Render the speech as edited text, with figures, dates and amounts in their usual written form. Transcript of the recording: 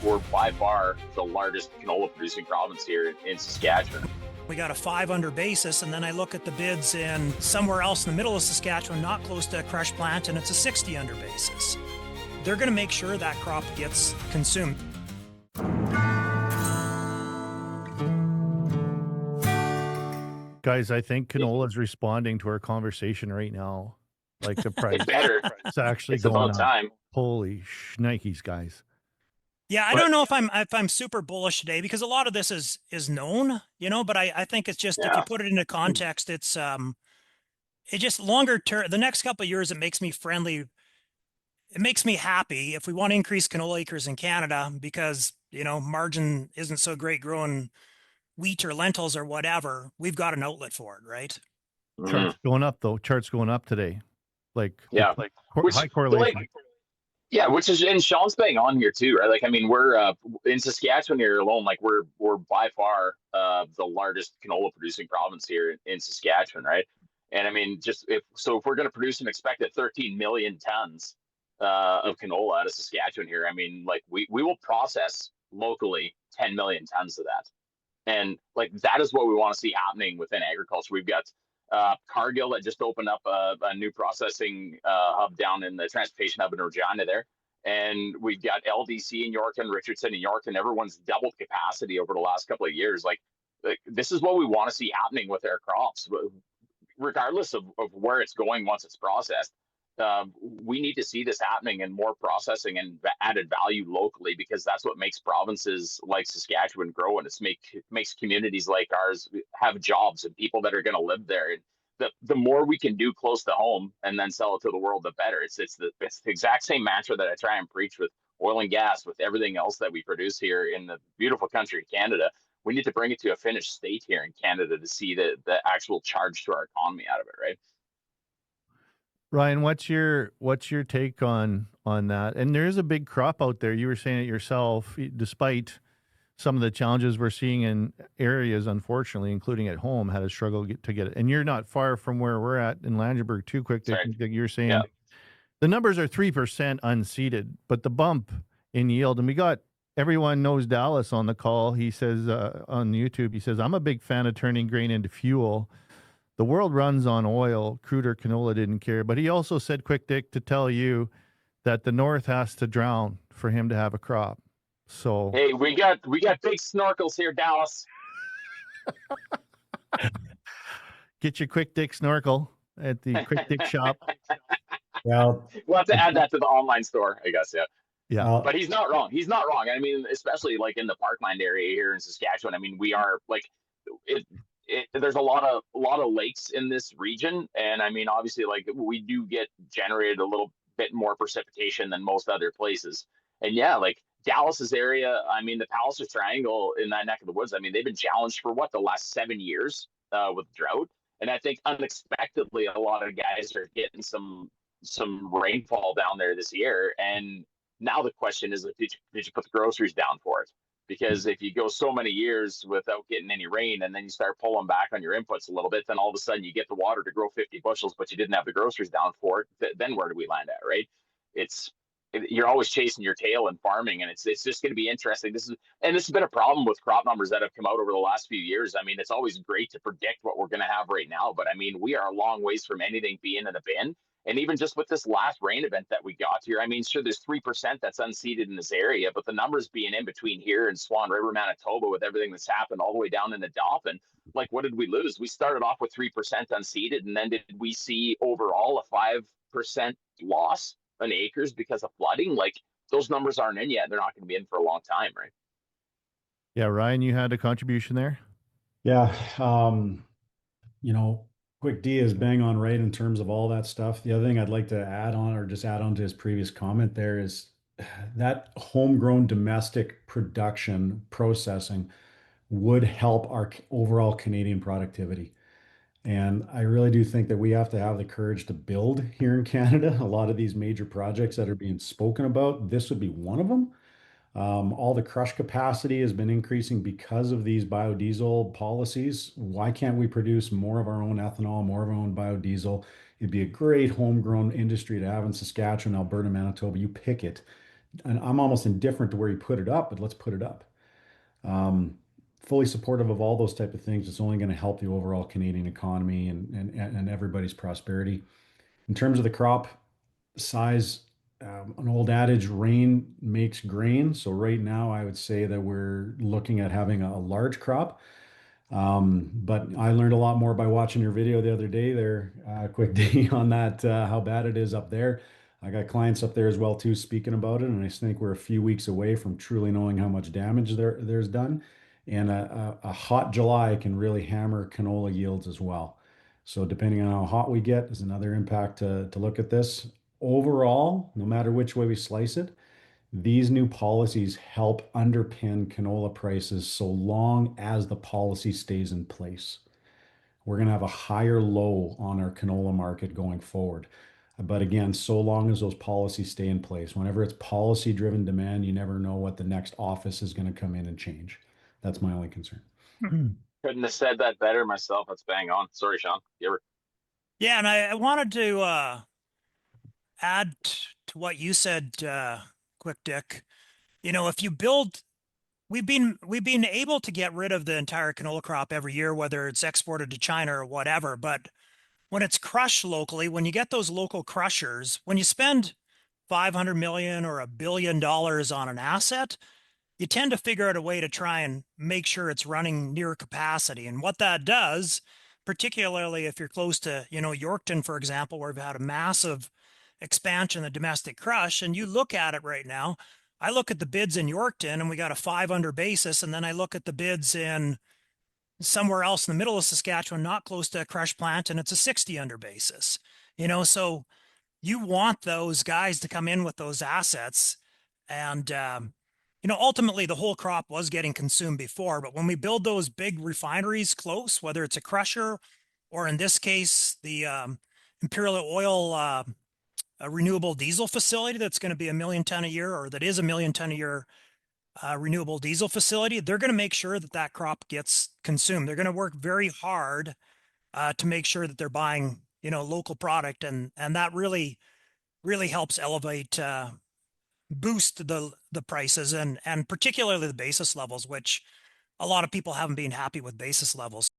we're by far the largest canola producing province here in Saskatchewan. We got a 5 under basis, and then I look at the bids in somewhere else in the middle of Saskatchewan, not close to a crush plant, and it's a 60 under basis. They're going to make sure that crop gets consumed. Guys, I think canola is responding to our conversation right now. Like the price. It better. It's actually It's going about up. time. Holy shnikes, guys. Yeah, I don't know if I'm super bullish today, because a lot of this is known, you know, but I think it's just, if you put it into context, it's it just longer term, the next couple of years, it makes me friendly. It makes me happy if we want to increase canola acres in Canada, because, you know, margin isn't so great growing wheat or lentils or whatever. We've got an outlet for it, right? Charts going up though. Charts going up today. Like high correlation. Which is, and Shaun's bang on here too, right? Like, I mean, we're in Saskatchewan here alone, like we're by far the largest canola producing province here in Saskatchewan, right? And I mean, if we're going to produce an expected 13 million tons of canola out of Saskatchewan here, I mean, like we will process locally 10 million tons of that. And like, that is what we want to see happening within agriculture. We've got Cargill that just opened up a new processing hub down in the transportation hub in Regina there. And we've got LDC and Yorkton, Richardson and Yorkton. Everyone's doubled capacity over the last couple of years. Like this is what we want to see happening with our crops, regardless of where it's going once it's processed. We need to see this happening, and more processing and added value locally, because that's what makes provinces like Saskatchewan grow, and it's makes communities like ours have jobs and people that are going to live there. And the more we can do close to home and then sell it to the world, the better. It's the exact same mantra that I try and preach with oil and gas, with everything else that we produce here in the beautiful country of Canada. We need to bring it to a finished state here in Canada to see the actual charge to our economy out of it, right? Ryan, what's your take on that? And there is a big crop out there. You were saying it yourself, despite some of the challenges we're seeing in areas, unfortunately, including at home, had a struggle to get it. And you're not far from where we're at in Langenburg too. Quick, that you're saying the numbers are 3% unseeded, but the bump in yield, and we got everyone knows Dallas on the call. He says on YouTube, he says, I'm a big fan of turning grain into fuel. The world runs on oil. Crude or canola didn't care. But he also said, Quick Dick, to tell you that the North has to drown for him to have a crop. So hey, we got big snorkels here, Dallas. Get your Quick Dick snorkel at the Quick Dick shop. Well, we'll have to add that to the online store, I guess. Yeah. But he's not wrong. He's not wrong. I mean, especially like in the Parkland area here in Saskatchewan. I mean, we are like there's a lot of lakes in this region, and I mean, obviously, like we do get generated a little bit more precipitation than most other places. And yeah, like Dallas's area, I mean, the Palliser Triangle in that neck of the woods, I mean, they've been challenged for the last 7 years with drought. And I think unexpectedly, a lot of guys are getting some rainfall down there this year. And now the question is, did you put the groceries down for it? Because if you go so many years without getting any rain, and then you start pulling back on your inputs a little bit, then all of a sudden you get the water to grow 50 bushels, but you didn't have the groceries down for it. Then where do we land at, right? You're always chasing your tail in farming, and it's just going to be interesting. This has been a problem with crop numbers that have come out over the last few years. I mean, it's always great to predict what we're going to have right now, but I mean, we are a long ways from anything being in the bin. And even just with this last rain event that we got here, I mean, sure, there's 3% that's unseeded in this area, but the numbers being in between here and Swan River, Manitoba, with everything that's happened all the way down in the Dauphin, like, what did we lose? We started off with 3% unseeded, and then did we see overall a 5% loss on acres because of flooding? Like, those numbers aren't in yet. They're not going to be in for a long time, right? Yeah, Ryan, you had a contribution there? Yeah. Quick D is bang on right in terms of all that stuff. The other thing I'd like to add on to his previous comment there is that homegrown domestic production processing would help our overall Canadian productivity. And I really do think that we have to have the courage to build here in Canada. A lot of these major projects that are being spoken about, this would be one of them. All the crush capacity has been increasing because of these biodiesel policies. Why can't we produce more of our own ethanol, more of our own biodiesel? It'd be a great homegrown industry to have in Saskatchewan, Alberta, Manitoba. You pick it. and I'm almost indifferent to where you put it up, but let's put it up. Um, Fully supportive of all those type of things. It's only going to help the overall Canadian economy and everybody's prosperity. In terms of the crop size, an old adage, rain makes grain. So right now, I would say that we're looking at having a large crop. But I learned a lot more by watching your video the other day there, quick day on that, how bad it is up there. I got clients up there as well too speaking about it, and I think we're a few weeks away from truly knowing how much damage there's done. And a hot July can really hammer canola yields as well. So depending on how hot we get is another impact to look at this. Overall, no matter which way we slice it, these new policies help underpin canola prices so long as the policy stays in place. We're going to have a higher low on our canola market going forward. But again, so long as those policies stay in place, whenever it's policy driven demand, you never know what the next office is going to come in and change. That's my only concern. Couldn't have said that better myself. That's bang on. Sorry, Shaun. Yeah, and I wanted to add to what you said, quick Dick. You know, if you build, we've been able to get rid of the entire canola crop every year, whether it's exported to China or whatever. But when it's crushed locally, when you get those local crushers, when you spend 500 million or $1 billion on an asset, you tend to figure out a way to try and make sure it's running near capacity. And what that does, particularly if you're close to, you know, Yorkton, for example, where we've had a massive expansion of domestic crush, and you look at it right now, I look at the bids in Yorkton and we got a 5 under basis, and then I look at the bids in somewhere else in the middle of Saskatchewan, not close to a crush plant, and it's a 60 under basis. You know, so you want those guys to come in with those assets. And you know, ultimately the whole crop was getting consumed before, but when we build those big refineries close, whether it's a crusher or in this case the Imperial Oil a renewable diesel facility that's going to be 1 million ton a year, or that is 1 million ton a year renewable diesel facility, they're going to make sure that that crop gets consumed. They're going to work very hard to make sure that they're buying, you know, local product, and that really helps elevate boost the prices and particularly the basis levels, which a lot of people haven't been happy with basis levels.